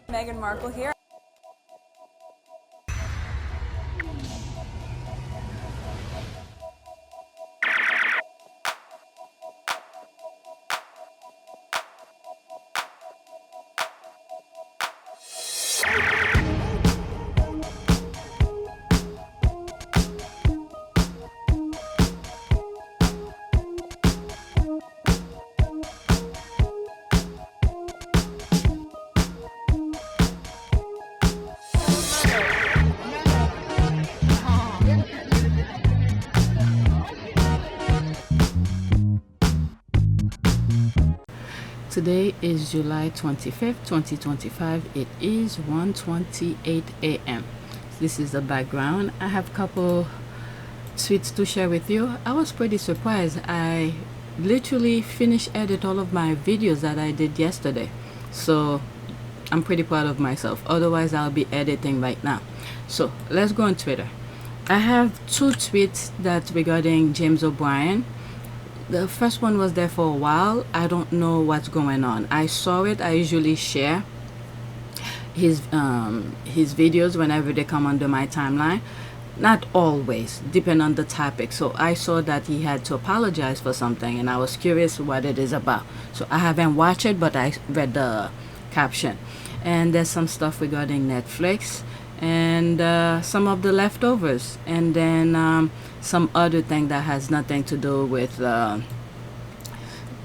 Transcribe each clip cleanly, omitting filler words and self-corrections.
Meghan Markle here. Today is July 25th, 2025. It is 1:28 a.m. This is the background. I have a couple tweets to share with you. I was pretty surprised. I literally finished edit all of my videos that I did yesterday. So I'm pretty proud of myself. Otherwise, I'll be editing right now. So let's go on Twitter. I have two tweets that regarding James O'Brien. The first one was there for a while. I don't know what's going on. I saw it. I usually share his videos whenever they come under my timeline. Not always, depending on the topic. So I saw that he had to apologize for something, and I was curious what it is about. So I haven't watched it, but I read the caption. And there's some stuff regarding Netflix and some of the leftovers, and then some other thing that has nothing to do with the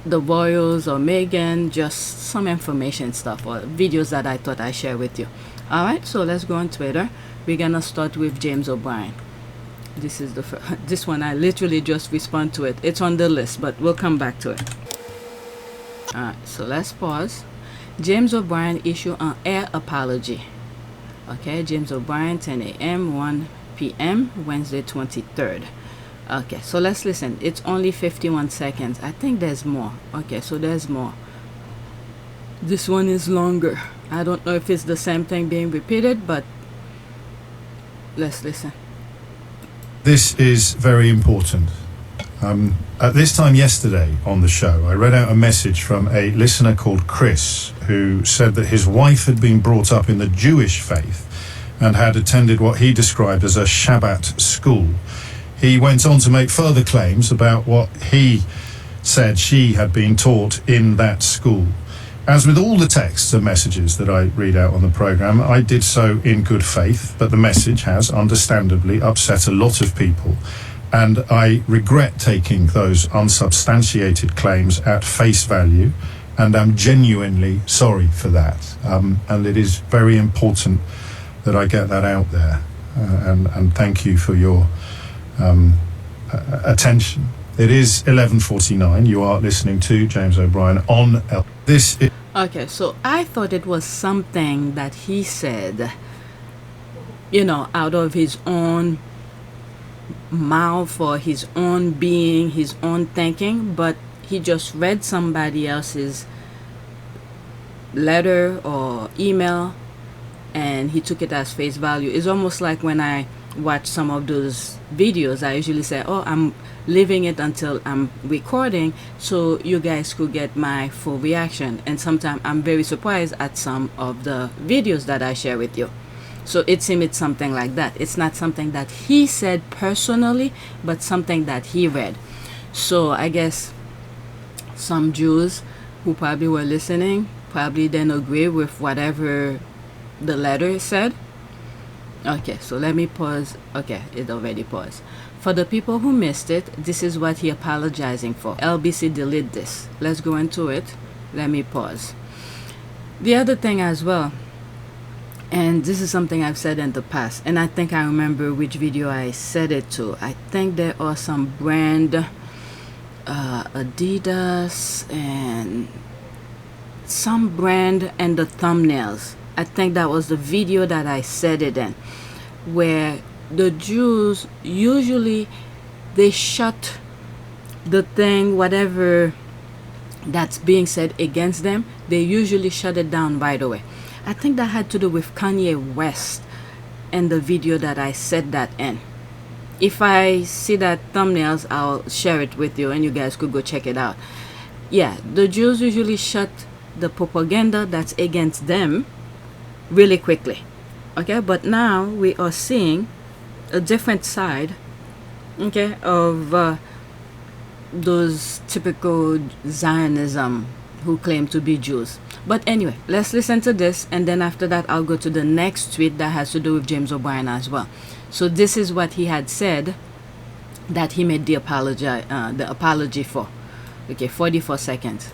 royals or Meghan, just some information stuff or videos that I thought I'd share with you. Alright, so let's go on Twitter. We're gonna start with James O'Brien. This is this one I literally just respond to it. It's on the list, but we'll come back to it. Alright, so let's pause. James O'Brien issue an air apology. Okay, James O'Brien, 10 a.m., 1 p.m., Wednesday 23rd. Okay, so let's listen. It's only 51 seconds. I think there's more. Okay, so there's more. This one is longer. I don't know if it's the same thing being repeated, but let's listen. This is very important. At this time yesterday on the show, I read out a message from a listener called Chris, who said that his wife had been brought up in the Jewish faith and had attended what he described as a Shabbat school. He went on to make further claims about what he said she had been taught in that school. As with all the texts and messages that I read out on the programme, I did so in good faith, but the message has understandably upset a lot of people, and I regret taking those unsubstantiated claims at face value, and I'm genuinely sorry for that. And it is very important that I get that out there, and thank you for your attention. It is 11:49. You are listening to James O'Brien on this is Okay, so I thought it was something that he said, you know, out of his own mouth or his own being, his own thinking, but he just read somebody else's letter or email and he took it as face value. It's almost like when I watch some of those videos, I usually say, oh, I'm leaving it until I'm recording so you guys could get my full reaction. And sometimes I'm very surprised at some of the videos that I share with you. So it seemed it's something like that. It's not something that he said personally, but something that he read. So I guess some Jews who probably were listening probably didn't agree with whatever the letter said. Okay, so let me pause. Okay, it already paused. For the people who missed it, this is what he apologizing for. LBC delete this. Let's go into it. Let me pause. The other thing as well, and this is something I've said in the past, and I think I remember which video I said it to. I think there are some brand, Adidas and some brand and the thumbnails. I think that was the video that I said it in, where the Jews usually they shut the thing, whatever that's being said against them, they usually shut it down right away. I think that had to do with Kanye West and the video that I said that in. If I see that thumbnails, I'll share it with you and you guys could go check it out. Yeah, the Jews usually shut the propaganda that's against them really quickly. Okay, but now we are seeing a different side, okay, of those typical Zionism who claim to be Jews. But anyway, let's listen to this, and then after that I'll go to the next tweet that has to do with James O'Brien as well. So this is what he had said that he made the apology for. Okay, 44 seconds.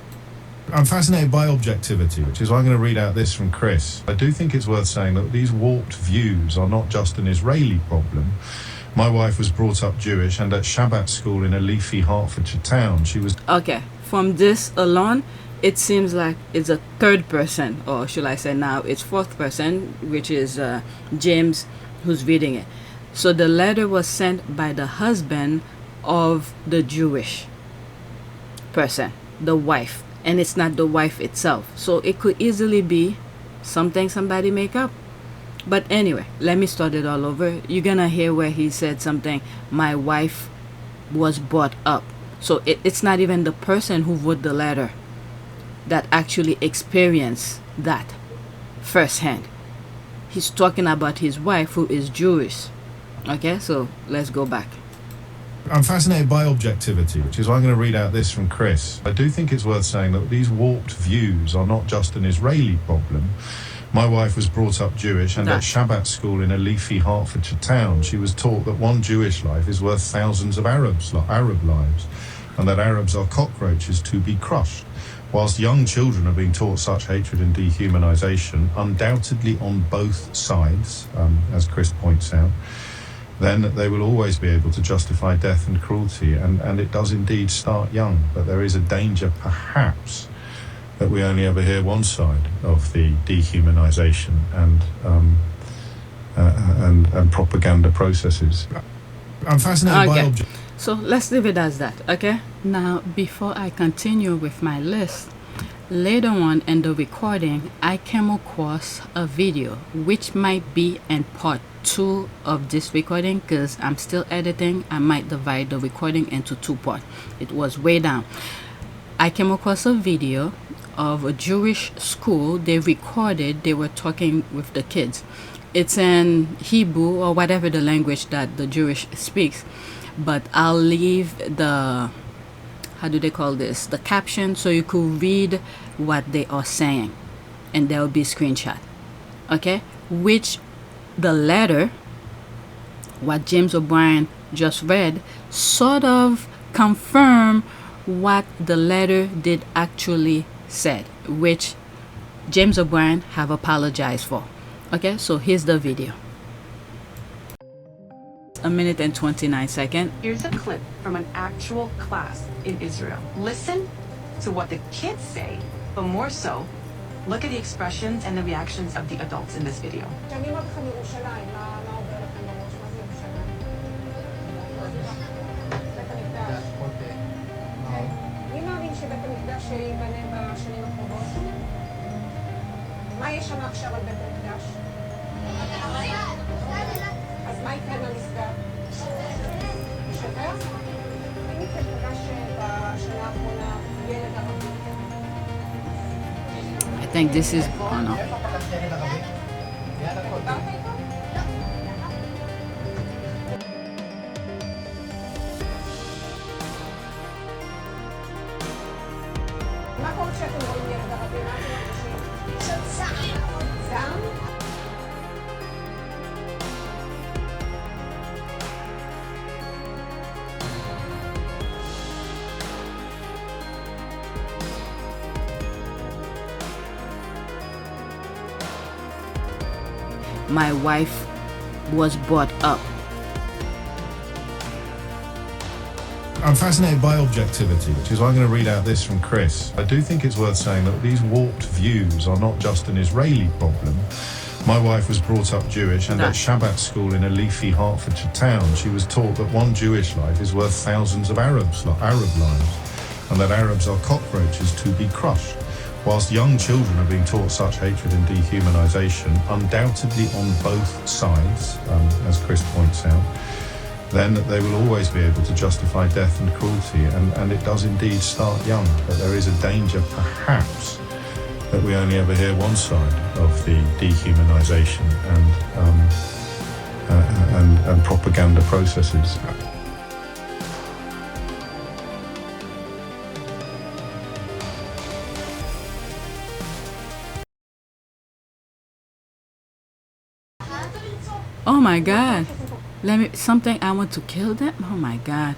I'm fascinated by objectivity, which is why I'm going to read out this from Chris. I do think it's worth saying that these warped views are not just an Israeli problem. My wife was brought up Jewish, and at Shabbat school in a leafy Hertfordshire town, she was... Okay, from this alone, it seems like it's a third person, or should I say now it's fourth person, which is James, who's reading it. So the letter was sent by the husband of the Jewish person, the wife, and it's not the wife itself. So it could easily be something somebody make up. But anyway, let me start it all over. You're gonna hear where he said something, my wife was brought up. So it's not even the person who wrote the letter that actually experienced that firsthand. He's talking about his wife who is Jewish. Okay, so let's go back. I'm fascinated by objectivity, which is why I'm going to read out this from Chris. I do think it's worth saying that these warped views are not just an Israeli problem. My wife was brought up Jewish, and at Shabbat school in a leafy Hertfordshire town, she was taught that one Jewish life is worth thousands of Arab lives, and that Arabs are cockroaches to be crushed. Whilst young children are being taught such hatred and dehumanization, undoubtedly on both sides, as Chris points out, then they will always be able to justify death and cruelty, and it does indeed start young. But there is a danger, perhaps, that we only ever hear one side of the dehumanization and propaganda processes. I'm fascinated by so let's leave it as that, okay? Now, before I continue with my list, later on in the recording, I came across a video which might be in part 2 of this recording, because I'm still editing. I might divide the recording into 2 parts. It was way down. I came across a video of a Jewish school. They were talking with the kids. It's in Hebrew or whatever the language that the Jewish speaks, but I'll leave the, how do they call this, the caption, so you could read what they are saying, and there will be a screenshot, okay, which the letter, what James O'Brien just read, sort of confirm what the letter did actually said, which James O'Brien have apologized for. Okay, so here's the video. 1 minute and 29 seconds. Here's a clip from an actual class in Israel. Listen to what the kids say, but more so, look at the expressions and the reactions of the adults in this video. I think this is, oh no. My wife was brought up. I'm fascinated by objectivity, which is why I'm going to read out this from Chris. I do think it's worth saying that these warped views are not just an Israeli problem. My wife was brought up Jewish, and at Shabbat school in a leafy Hertfordshire town, she was taught that one Jewish life is worth thousands of Arab lives, and that Arabs are cockroaches to be crushed. Whilst young children are being taught such hatred and dehumanization, undoubtedly on both sides, as Chris points out, then they will always be able to justify death and cruelty, and it does indeed start young. But there is a danger, perhaps, that we only ever hear one side of the dehumanization and propaganda processes. Oh my God. Something I want to kill them? Oh my God.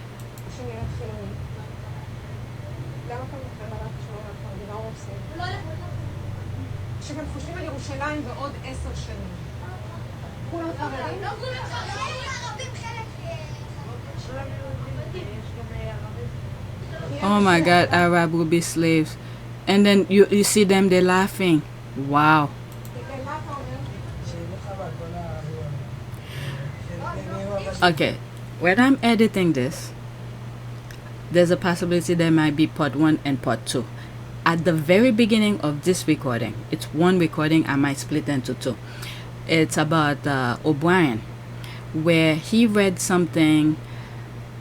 Oh my God, Arab will be slaves. And then you see them, they're laughing. Wow. Okay, when I'm editing this, there's a possibility there might be part 1 and part 2. At the very beginning of this recording, it's one recording, I might split into 2. It's about O'Brien, where he read something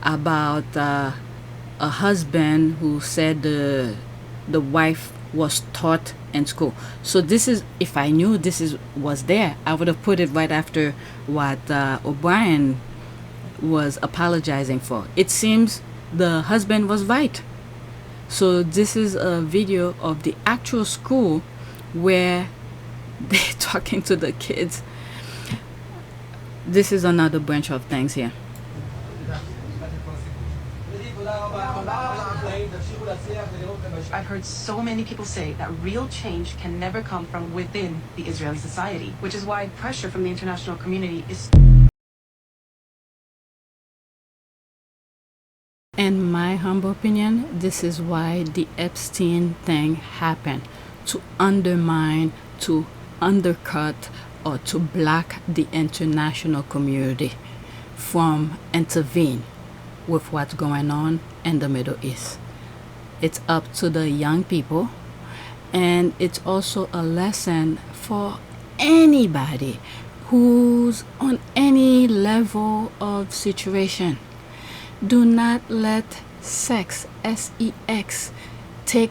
about a husband who said the wife was taught in school. So this is, if I knew was there, I would have put it right after what O'Brien was apologizing for. It seems the husband was right. So this is a video of the actual school where they're talking to the kids. This is another bunch of things here. I've heard so many people say that real change can never come from within the Israeli society, which is why pressure from the international community is... In my humble opinion, this is why the Epstein thing happened, to undermine, to undercut, or to block the international community from intervene with what's going on in the Middle East. It's up to the young people, and it's also a lesson for anybody who's on any level of situation. Do not let sex, S-E-X, take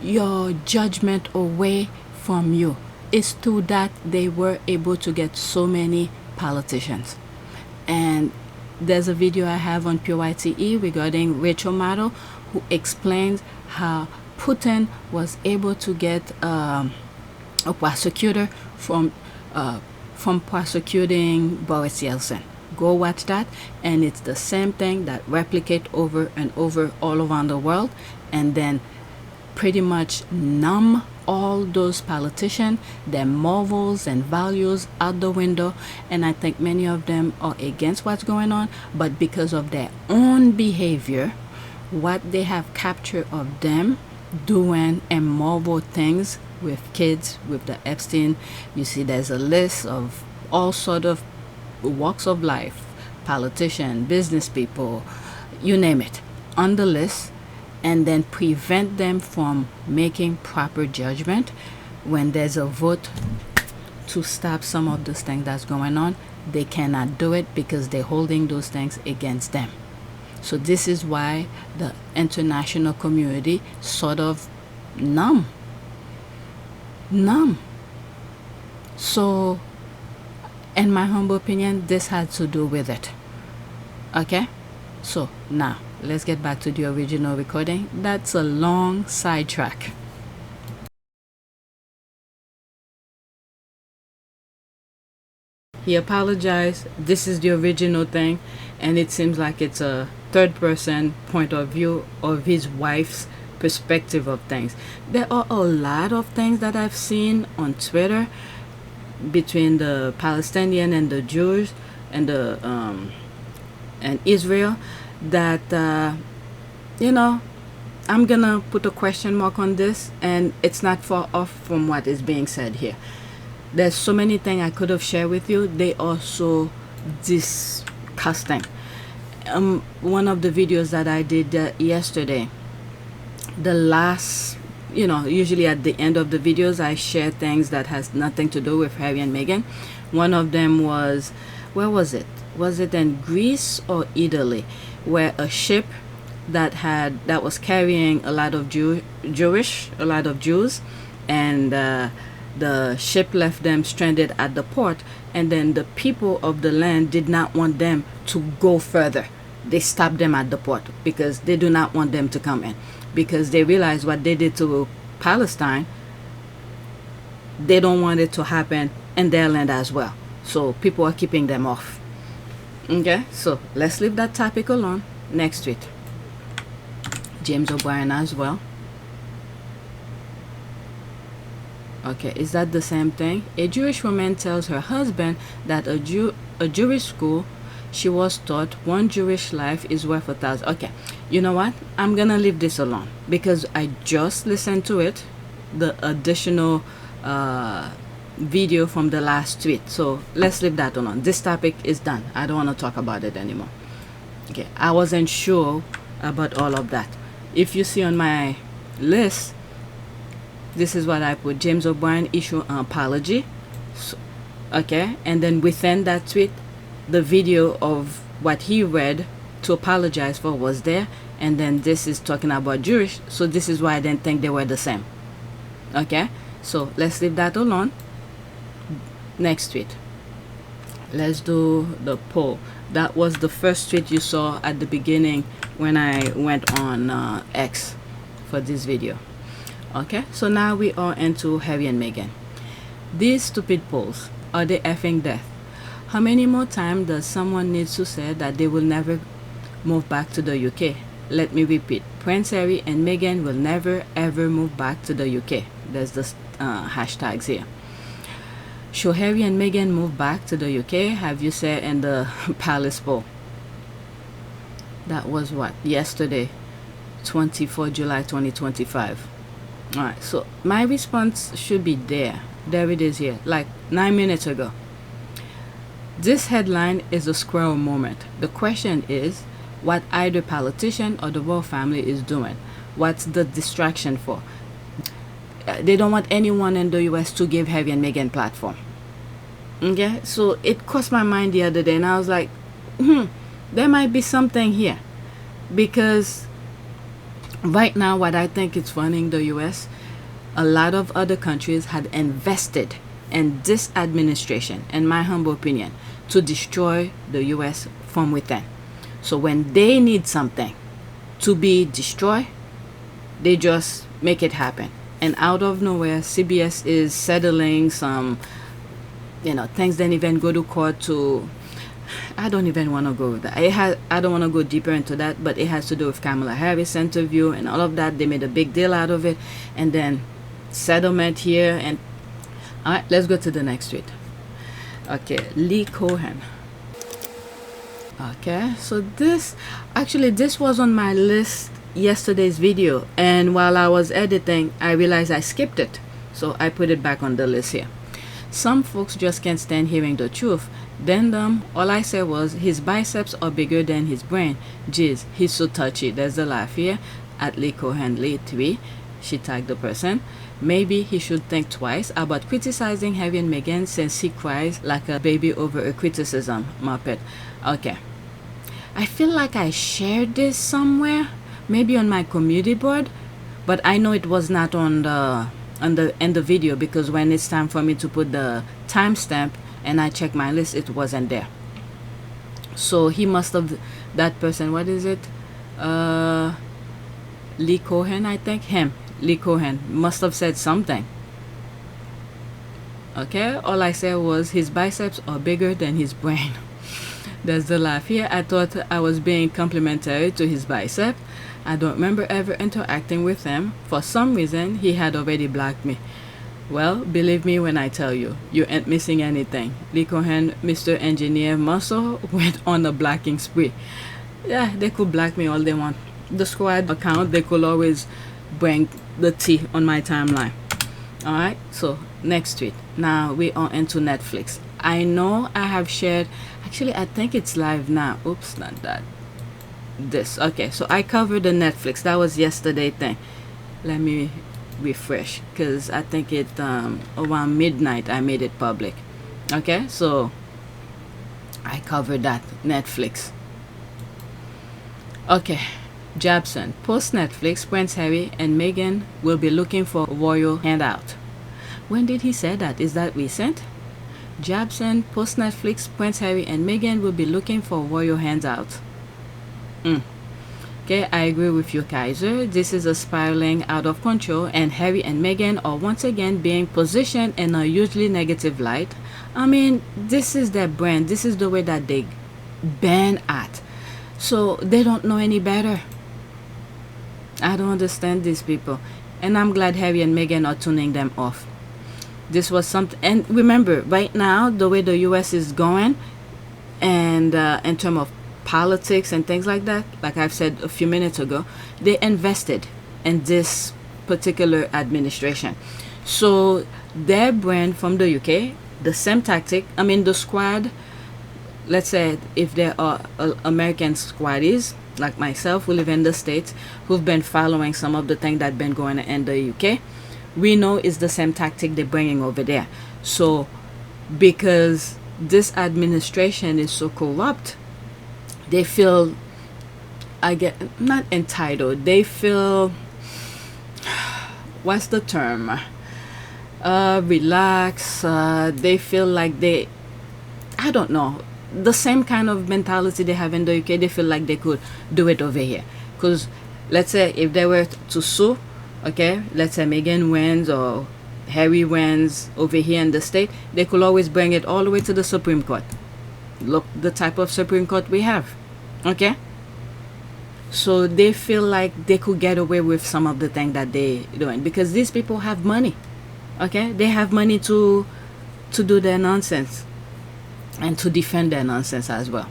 your judgment away from you. It's through that they were able to get so many politicians. And there's a video I have on PYTE regarding Rachel Maddow, who explains how Putin was able to get a prosecutor from prosecuting Boris Yeltsin. Go watch that, and it's the same thing that replicate over and over all around the world, and then pretty much numb all those politicians, their morals and values out the window. And I think many of them are against what's going on, but because of their own behavior, what they have captured of them doing immoral things with kids, with the Epstein. You see there's a list of all sort of walks of life, politicians, business people, you name it, on the list, and then prevent them from making proper judgment when there's a vote to stop some of those things that's going on. They cannot do it because they're holding those things against them. So this is why the international community sort of numb. So in my humble opinion, this had to do with it. Okay, so now let's get back to the original recording. That's a long sidetrack. He apologized. This is the original thing, and it seems like it's a third person point of view of his wife's perspective of things. There are a lot of things that I've seen on Twitter between the Palestinian and the Jews and the and Israel that I'm gonna put a question mark on this, and it's not far off from what is being said here. There's so many things I could have shared with you. They are so disgusting. One of the videos that I did yesterday, the last, usually at the end of the videos I share things that has nothing to do with Harry and Meghan. One of them was, where was it? Was it in Greece or Italy, where a ship that was carrying a lot of Jews, and the ship left them stranded at the port, and then the people of the land did not want them to go further. They stopped them at the port because they do not want them to come in, because they realize what they did to Palestine, they don't want it to happen in their land as well. So people are keeping them off. Okay, so let's leave that topic alone. Next tweet. James O'Brien as well. Okay, is that the same thing? A Jewish woman tells her husband that a Jewish school she was taught one Jewish life is worth 1,000. Okay, you know what? I'm gonna leave this alone because I just listened to it, the additional video from the last tweet. So let's leave that alone. This topic is done. I don't want to talk about it anymore. Okay, I wasn't sure about all of that. If you see on my list, this is what I put. James O'Brien issue an apology. So, okay, and then within that tweet, the video of what he read to apologize for was there, and then this is talking about Jewish, so this is why I didn't think they were the same. Okay, so let's leave that alone. Next tweet. Let's do the poll. That was the first tweet you saw at the beginning when I went on X for this video. Okay, so now we are into Harry and Meghan. These stupid polls, are they effing death? How many more times does someone need to say that they will never move back to the UK? Let me repeat. Prince Harry and Meghan will never ever move back to the UK. There's the hashtags here. Should Harry and Meghan move back to the UK? Have you said in the Palace poll? That was what? Yesterday, 24 July 2025. Alright, so my response should be there. There it is here, like 9 minutes ago. This headline is a squirrel moment. The question is what either politician or the royal family is doing. What's the distraction for? They don't want anyone in the US to give Harry and Meghan platform. Okay, so it crossed my mind the other day, and I was like, there might be something here, because right now what I think is running the US, a lot of other countries had invested in this administration, in my humble opinion, to destroy the US from within. So when they need something to be destroyed, they just make it happen. And out of nowhere, CBS is settling some, things didn't even go to court to. I don't even want to go with that. I don't want to go deeper into that, but it has to do with Kamala Harris' interview and all of that. They made a big deal out of it, and then settlement here. And all right, let's go to the next tweet. Okay, Lee Cohen. Okay, so this was on my list yesterday's video, and while I was editing I realized I skipped it, so I put it back on the list here. Some folks just can't stand hearing the truth. Then all I said was his biceps are bigger than his brain. Jeez, he's so touchy. There's a laugh here at Lee Cohen Lee 3. She tagged the person. Maybe he should think twice about criticizing Harry and Meghan, since he cries like a baby over a criticism. Muppet. Okay, I feel like I shared this somewhere, maybe on my community board, but I know it was not on the in the video, because when it's time for me to put the timestamp and I check my list, it wasn't there. So he must have, that person, what is it, Lee Cohen, I think, Lee Cohen must have said something. Okay, all I said was his biceps are bigger than his brain. There's the laugh here. I thought I was being complimentary to his bicep. I don't remember ever interacting with him. For some reason, he had already blocked me. Well, believe me when I tell you, you ain't missing anything. Lee Cohen, Mr. Engineer Muscle, went on a blocking spree. Yeah, they could block me all they want. The squad account, they could always bring the tea on my timeline. Alright, so next tweet. Now we are into Netflix. I know I have shared, actually I think it's live now. Oops, not that. This. Okay, so I covered the Netflix. That was yesterday thing. Let me refresh, because I think it around midnight I made it public. Okay, so I covered that Netflix. Okay, Jobson. Post Netflix, Prince Harry and Meghan will be looking for royal handout. When did he say that? Is that recent? Jobson, post Netflix, Prince Harry and Meghan will be looking for royal handouts. Okay, I agree with you, Kaiser. This is a spiraling out of control, and Harry and Meghan are once again being positioned in a hugely negative light. I mean, this is their brand. This is the way that they ban at. So they don't know any better. I don't understand these people. And I'm glad Harry and Meghan are tuning them off. This was something, and remember, right now, the way the US is going, and in terms of politics and things like that, like I've said a few minutes ago, they invested in this particular administration. So their brand from the UK, the same tactic, I mean, the squad, let's say if there are American squaddies, like myself, who live in the States, who've been following some of the things that been going on in the UK, we know it's the same tactic they're bringing over there. So because this administration is so corrupt, they feel, I get, not entitled, they feel, what's the term, relax, they feel like they, I don't know, the same kind of mentality they have in the UK, they feel like they could do it over here. Because let's say if they were to sue, okay, let's say Meghan wins or Harry wins over here in the state, they could always bring it all the way to the Supreme Court. Look, the type of Supreme Court we have, okay? So they feel like they could get away with some of the things that they're doing because these people have money, okay? They have money to do their nonsense and to defend their nonsense as well.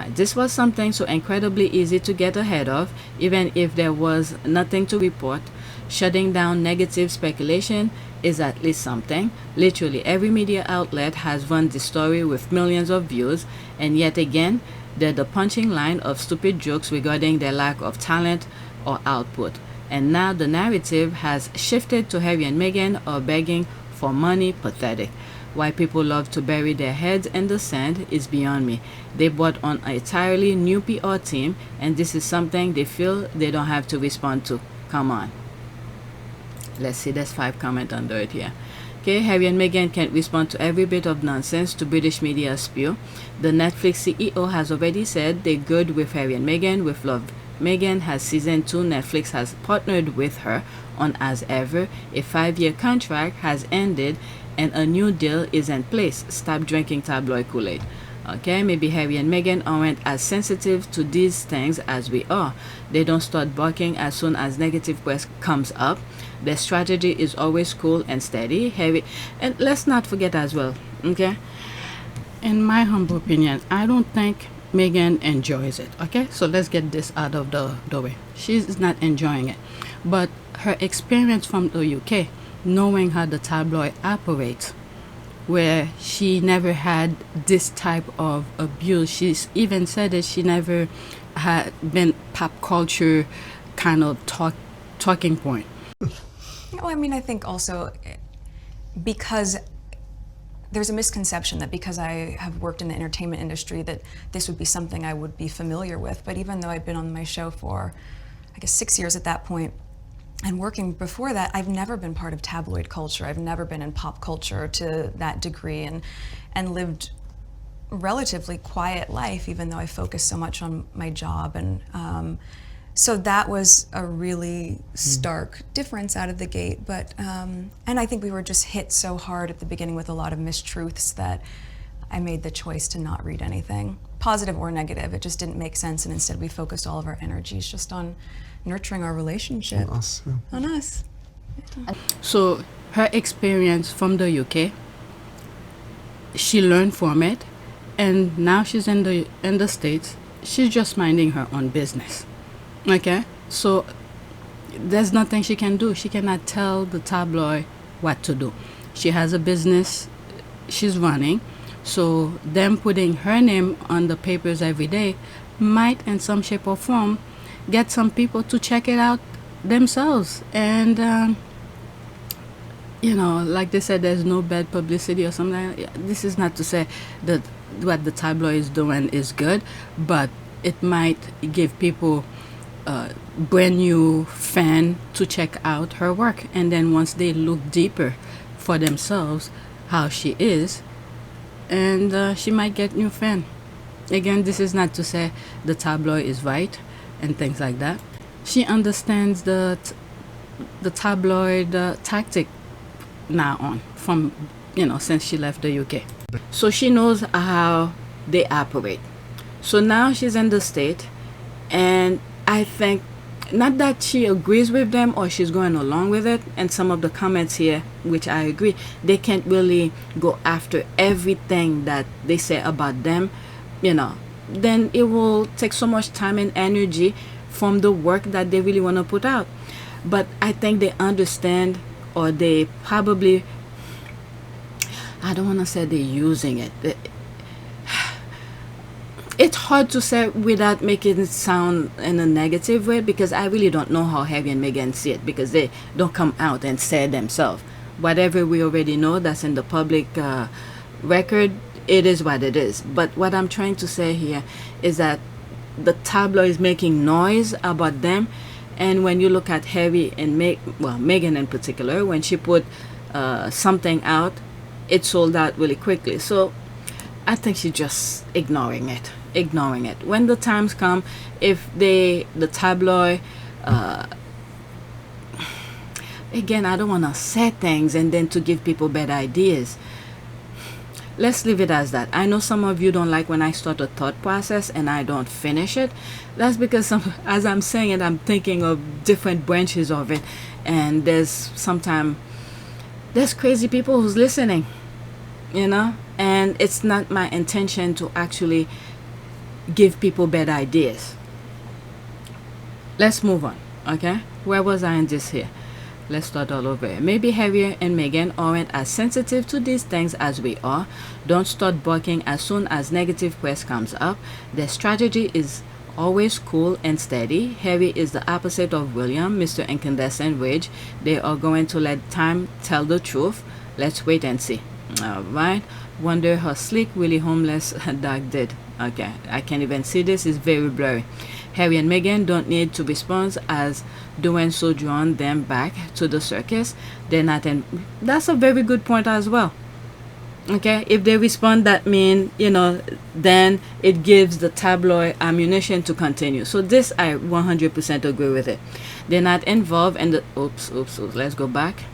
This was something so incredibly easy to get ahead of, even if there was nothing to report. Shutting down negative speculation is at least something. Literally every media outlet has run the story with millions of views, and yet again, they're the punching line of stupid jokes regarding their lack of talent or output. And now the narrative has shifted to Harry and Meghan are begging for money. Pathetic. Why people love to bury their heads in the sand is beyond me. They brought on an entirely new PR team, and this is something they feel they don't have to respond to. Come on. Let's see, there's 5 comments under it here. Okay, Harry and Meghan can't respond to every bit of nonsense to British media spew. The Netflix CEO has already said they're good with Harry and Meghan with love. Meghan has season 2. Netflix has partnered with her on As Ever. A 5-year contract has ended and a new deal is in place. Stop drinking tabloid Kool-Aid. Okay, maybe Harry and Meghan aren't as sensitive to these things as we are. They don't start barking as soon as negative press comes up. Their strategy is always cool and steady. Harry, and let's not forget as well, okay? In my humble opinion, I don't think Meghan enjoys it, okay? So let's get this out of the way. She's not enjoying it. But her experience from the UK, knowing how the tabloid operates, where she never had this type of abuse. She's even said that she never had been pop culture kind of talking point. Well, I mean, I think also because there's a misconception that because I have worked in the entertainment industry that this would be something I would be familiar with. But even though I've been on my show for, I guess, 6 years at that point, and working before that, I've never been part of tabloid culture. I've never been in pop culture to that degree, and lived relatively quiet life, even though I focused so much on my job. And so that was a really stark difference out of the gate. But and I think we were just hit so hard at the beginning with a lot of mistruths that I made the choice to not read anything, positive or negative. It just didn't make sense, and instead we focused all of our energies just on nurturing our relationship. On us. Yeah. On us. Yeah. So her experience from the UK, she learned from it, and now she's in the States. She's just minding her own business. Okay? So there's nothing she can do. She cannot tell the tabloid what to do. She has a business she's running, so them putting her name on the papers every day might in some shape or form get some people to check it out themselves. And you know, like they said, there's no bad publicity or something. This is not to say that what the tabloid is doing is good, but it might give people a brand new fan to check out her work, and then once they look deeper for themselves how she is, and she might get new fan. Again, this is not to say the tabloid is right and things like that. She understands the tabloid tactic now on from, since she left the UK. So she knows how they operate. So now she's in the state, and I think not that she agrees with them or she's going along with it, and some of the comments here, which I agree, they can't really go after everything that they say about them, then it will take so much time and energy from the work that they really want to put out. But I think they understand, or they probably, I don't want to say they're using it. It's hard to say without making it sound in a negative way, because I really don't know how Harry and Meghan see it, because they don't come out and say it themselves. Whatever we already know that's in the public record, it is what it is. But what I'm trying to say here is that the tabloid is making noise about them, and when you look at Harry and Meghan in particular, when she put something out, it sold out really quickly. So I think she's just ignoring it. When the times come, if the tabloid, again, I don't want to say things and then to give people bad ideas. Let's leave it as that. I know some of you don't like when I start a thought process and I don't finish it. That's because as I'm saying it, I'm thinking of different branches of it, and there's crazy people who's listening, and it's not my intention to actually give people bad ideas. Let's move on, okay? Where was I in this here? Let's start all over. Maybe Harry and Meghan aren't as sensitive to these things as we are. Don't start barking as soon as negative press comes up. Their strategy is always cool and steady. Harry is the opposite of William, Mr. Incandescent Rage. They are going to let time tell the truth. Let's wait and see. All right. Wonder how sleek Willie Homeless dog did. Okay, I can't even see this. It's very blurry. Harry and Meghan don't need to respond, as doing so drawn them back to the circus. They're not in. That's a very good point as well. Okay, if they respond, that means, then it gives the tabloid ammunition to continue. So this, I 100% agree with it. They're not involved in the, oops, let's go back.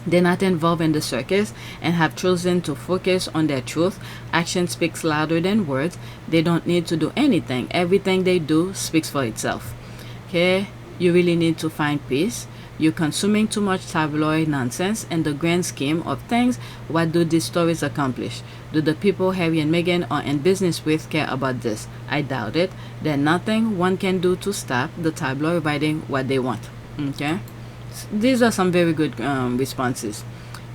They're not involved in the circus and have chosen to focus on their truth. Action speaks louder than words. They don't need to do anything. Everything they do speaks for itself. Okay, you really need to find peace. You're consuming too much tabloid nonsense. In the grand scheme of things, what do these stories accomplish? Do the people Harry and Meghan are in business with care about this? I doubt it. There's nothing one can do to stop the tabloid writing what they want. Okay, these are some very good responses.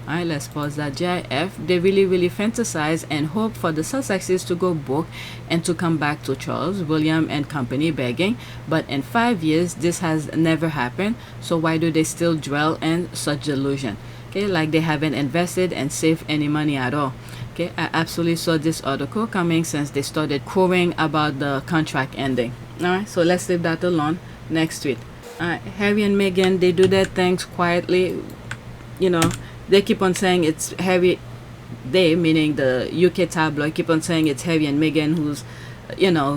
Alright, let's pause that. GIF, they really fantasize and hope for the Sussexes to go broke and to come back to Charles, William and company begging, but in 5 years this has never happened, so why do they still dwell in such delusion? Okay, like they haven't invested and saved any money at all. Okay, I absolutely saw this article coming since they started crowing about the contract ending. Alright, so let's leave that alone. Next tweet. Harry and Meghan, they do their things quietly. They keep on saying it's Harry, they meaning the UK tabloid, keep on saying it's Harry and Meghan who's,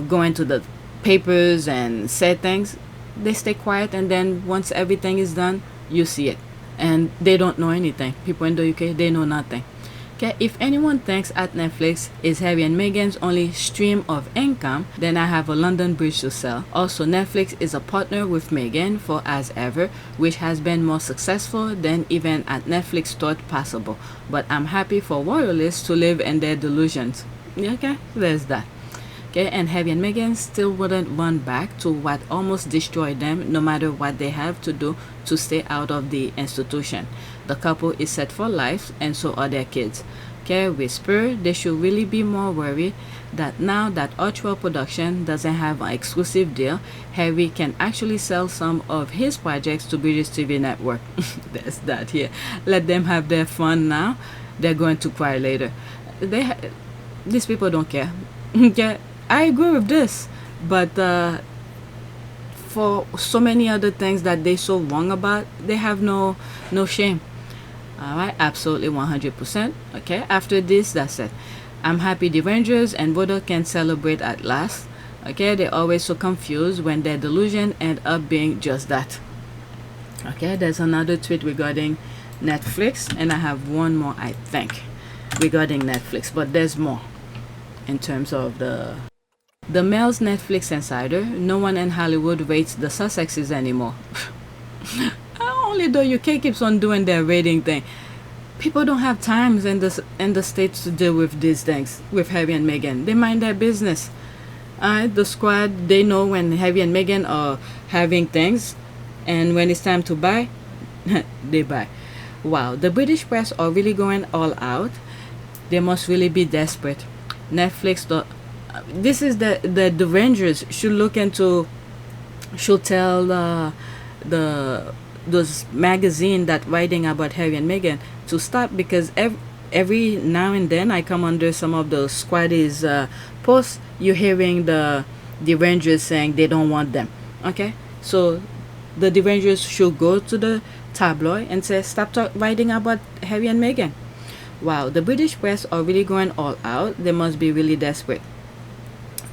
going to the papers and say things. They stay quiet, and then once everything is done, you see it. And they don't know anything. People in the UK, they know nothing. Okay, if anyone thinks at Netflix is Harry and Meghan's only stream of income, then I have a London Bridge to sell. Also, Netflix is a partner with Meghan for As Ever, which has been more successful than even at Netflix thought possible. But I'm happy for royalists to live in their delusions. Okay, there's that. Okay, and Harry and Meghan still wouldn't run back to what almost destroyed them, no matter what they have to do to stay out of the institution. The couple is set for life, and so are their kids. Okay, whisper, they should really be more worried that now that Archwell Production doesn't have an exclusive deal, Harry can actually sell some of his projects to British TV network. There's that here. Let them have their fun now. They're going to cry later. These people don't care. Okay, I agree with this, but for so many other things that they so wrong about, they have no shame. All right, absolutely 100%. Okay, after this, that's it. I'm happy the Rangers and Voodoo can celebrate at last. Okay, they're always so confused when their delusion end up being just that. Okay, there's another tweet regarding Netflix, and I have one more, I think, regarding Netflix, but there's more in terms of the Mail's Netflix insider. No one in Hollywood rates the Sussexes anymore. Only the UK keeps on doing their rating thing. People don't have times in the States to deal with these things with Harry and Meghan. They mind their business. The squad, they know when Harry and Meghan are having things, and when it's time to buy, they buy. Wow, the British press are really going all out. They must really be desperate. Netflix, this is the Rangers should look into, should tell those magazine that writing about Harry and Meghan to stop, because every now and then I come under some of the squaddies posts. You're hearing the Rangers saying they don't want them. Okay, so the Rangers should go to the tabloid and say stop writing about Harry and Meghan. Wow, the British press are really going all out. They must be really desperate.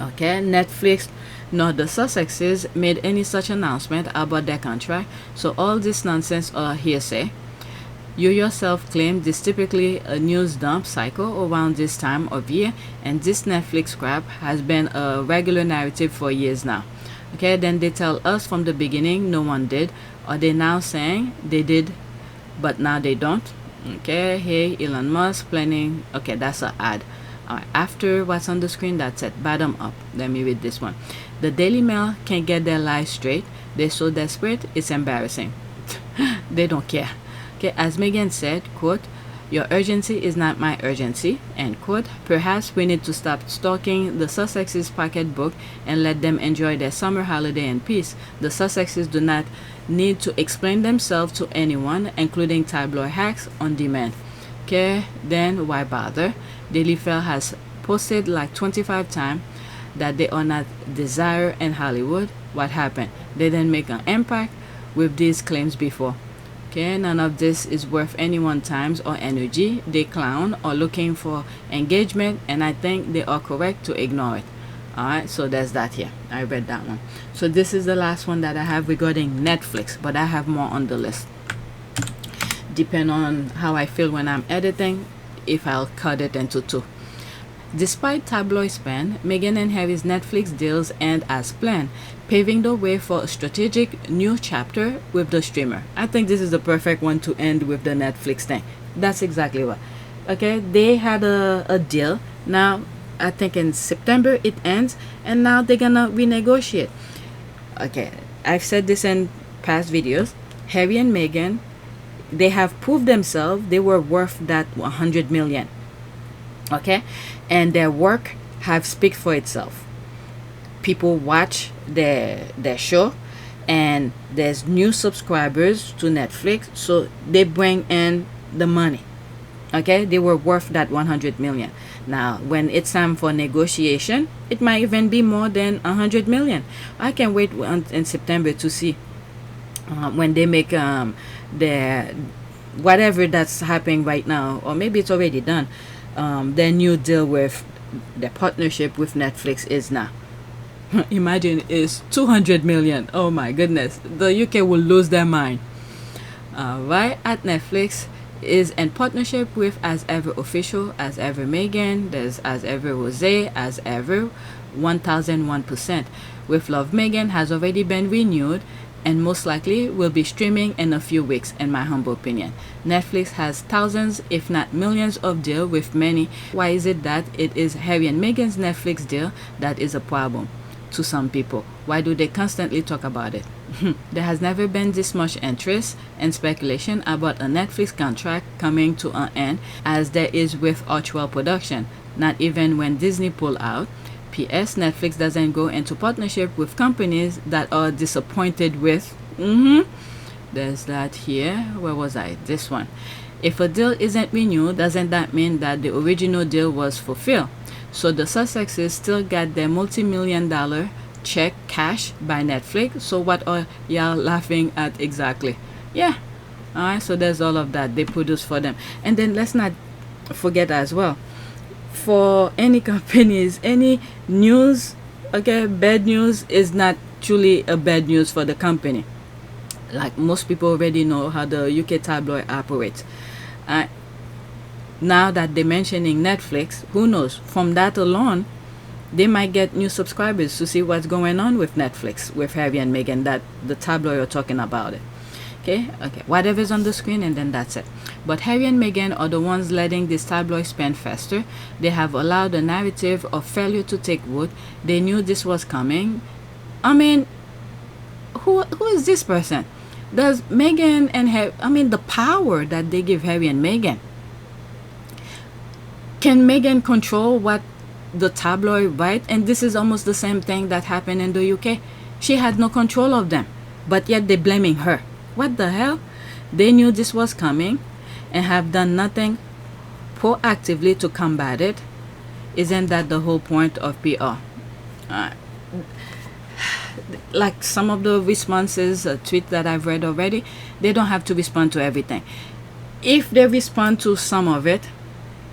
Okay, Netflix nor the Sussexes made any such announcement about their contract, so all this nonsense are hearsay. You yourself claim this typically a news dump cycle around this time of year, and this Netflix crap has been a regular narrative for years now. Okay, then they tell us from the beginning no one did. Are they now saying they did but now they don't? Okay, hey, Elon Musk planning. Okay, that's an ad. Alright, after what's on the screen, that's it. Bottom up. Let me read this one. The Daily Mail can't get their lies straight. They're so desperate, it's embarrassing. They don't care. Okay, as Meghan said, quote, "Your urgency is not my urgency," end quote. Perhaps we need to stop stalking the Sussexes' pocketbook and let them enjoy their summer holiday in peace. The Sussexes do not need to explain themselves to anyone, including tabloid hacks on demand. Okay, then why bother? Daily Fair has posted like 25 times that they are not desired in Hollywood. What happened? They didn't make an impact with these claims before. Okay, none of this is worth anyone's time or energy. They clown or looking for engagement, and I think they are correct to ignore it. Alright, so there's that here. I read that one. So this is the last one that I have regarding Netflix, but I have more on the list. Depend on how I feel when I'm editing, if I'll cut it into two. Despite tabloid spin, Meghan and Harry's Netflix deals end as planned, paving the way for a strategic new chapter with the streamer. I think this is the perfect one to end with the Netflix thing. That's exactly what. Okay, they had a deal. Now, I think in September it ends, and now they're gonna renegotiate. Okay, I've said this in past videos. Harry and Meghan, they have proved themselves they were worth that 100 million. Okay, and their work have speak for itself. People watch their show, and there's new subscribers to Netflix, so they bring in the money. Okay, they were worth that 100 million. Now when it's time for negotiation, it might even be more than 100 million. I can wait in September to see when they make their whatever that's happening right now, or maybe it's already done. Their new deal with the partnership with Netflix is now. Imagine it's 200 million. Oh my goodness, the UK will lose their mind. Right at Netflix is in partnership with As Ever Official, As Ever Meghan, there's As Ever Rose, As Ever 1001%. With Love Meghan has already been renewed and most likely will be streaming in a few weeks, in my humble opinion. Netflix has thousands, if not millions, of deals with many. Why is it that it is Harry and Meghan's Netflix deal that is a problem to some people? Why do they constantly talk about it? There has never been this much interest and speculation about a Netflix contract coming to an end as there is with Archwell Production, not even when Disney pulled out. P.S. Netflix doesn't go into partnership with companies that are disappointed with. There's that here. Where was I? This one. If a deal isn't renewed, doesn't that mean that the original deal was fulfilled? So the Sussexes still got their multi-million-dollar check cash by Netflix. So what are y'all laughing at exactly? Yeah, All right, so there's all of that they produce for them. And then let's not forget as well, for any companies, any news, okay, bad news is not truly a bad news for the company. Like most people already know how the UK tabloid operates. Now that they're mentioning Netflix, who knows? From that alone, they might get new subscribers to see what's going on with Netflix, with Harry and Meghan, that the tabloid are talking about it. Okay, whatever's on the screen, and then that's it. But Harry and Meghan are the ones letting this tabloid spend faster. They have allowed the narrative of failure to take root. They knew this was coming. I mean, who is this person? Does Meghan and Harry, I mean, the power that they give Harry and Meghan. Can Meghan control what the tabloid write? And this is almost the same thing that happened in the UK. She had no control of them, but yet they're blaming her. What the hell? They knew this was coming and have done nothing proactively to combat it. Isn't that the whole point of PR? Like some of the responses, tweets that I've read already, they don't have to respond to everything. If they respond to some of it,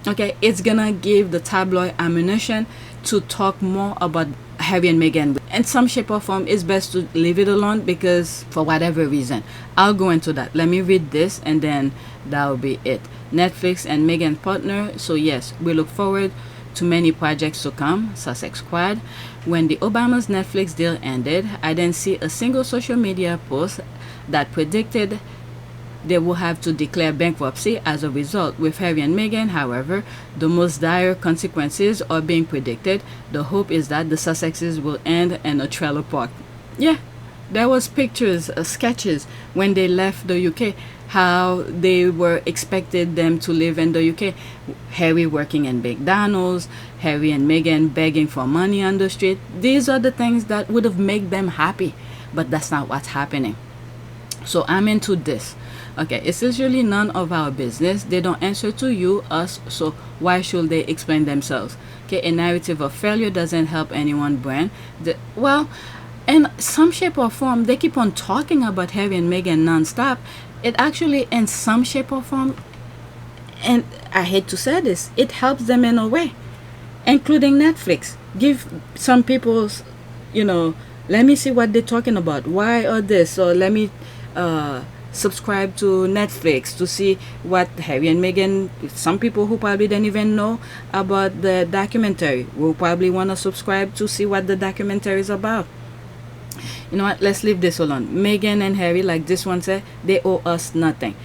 okay, it's gonna give the tabloid ammunition to talk more about Harry and Meghan. In some shape or form, it's best to leave it alone, because for whatever reason, I'll go into that. Let me read this and then that'll be it. Netflix and Meghan partner. So yes, we look forward to many projects to come. Sussex Squad. When the Obama's Netflix deal ended, I didn't see a single social media post that predicted they will have to declare bankruptcy as a result. With Harry and Meghan, however, the most dire consequences are being predicted. The hope is that the Sussexes will end in a trailer park. Yeah, there was pictures, sketches when they left the UK, how they were expected them to live in the UK. Harry working in McDonald's, Harry and Meghan begging for money on the street. These are the things that would have made them happy, but that's not what's happening. So I'm into this. Okay, it's usually none of our business. They don't answer to you, us, so why should they explain themselves? Okay, a narrative of failure doesn't help anyone brand. Well, in some shape or form, they keep on talking about Harry and Meghan non-stop. It actually, in some shape or form, and I hate to say this, it helps them in a way, including Netflix. Give some people, let me see what they're talking about. Why are this? Or let me subscribe to Netflix to see what Harry and Meghan, some people who probably didn't even know about the documentary will probably want to subscribe to see what the documentary is about. You know what, let's leave this alone. Meghan and Harry, like this one said, they owe us nothing.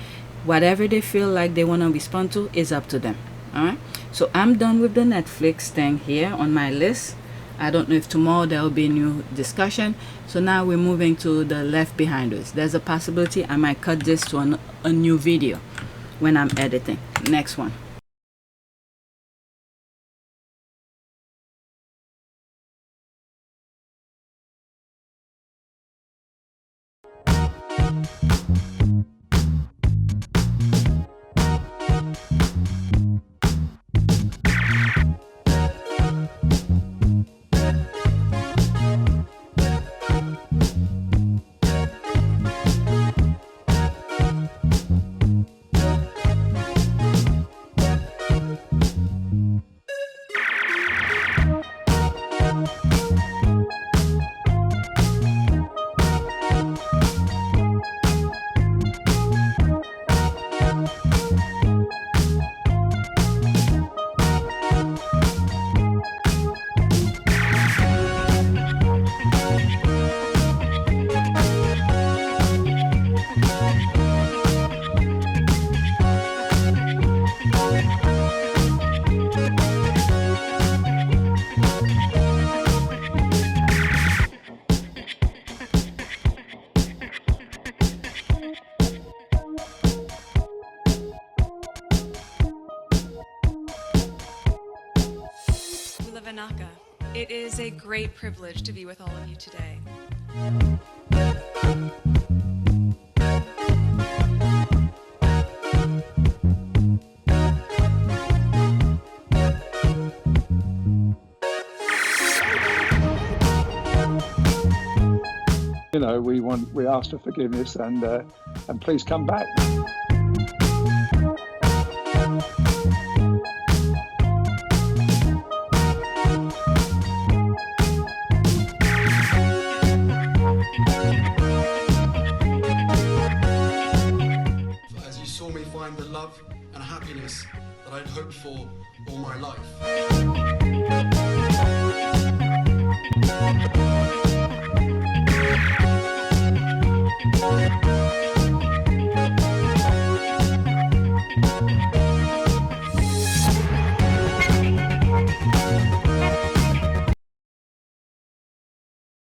Whatever they feel like they want to respond to is up to them. All right, so I'm done with the Netflix thing here on my list. I don't know if tomorrow there will be a new discussion. So now we're moving to the left behinders. There's a possibility I might cut this to a new video when I'm editing. Next one. It is a great privilege to be with all of you today. know, we ask for forgiveness, and please come back. As you saw me find the love and happiness that I'd hoped for all my life.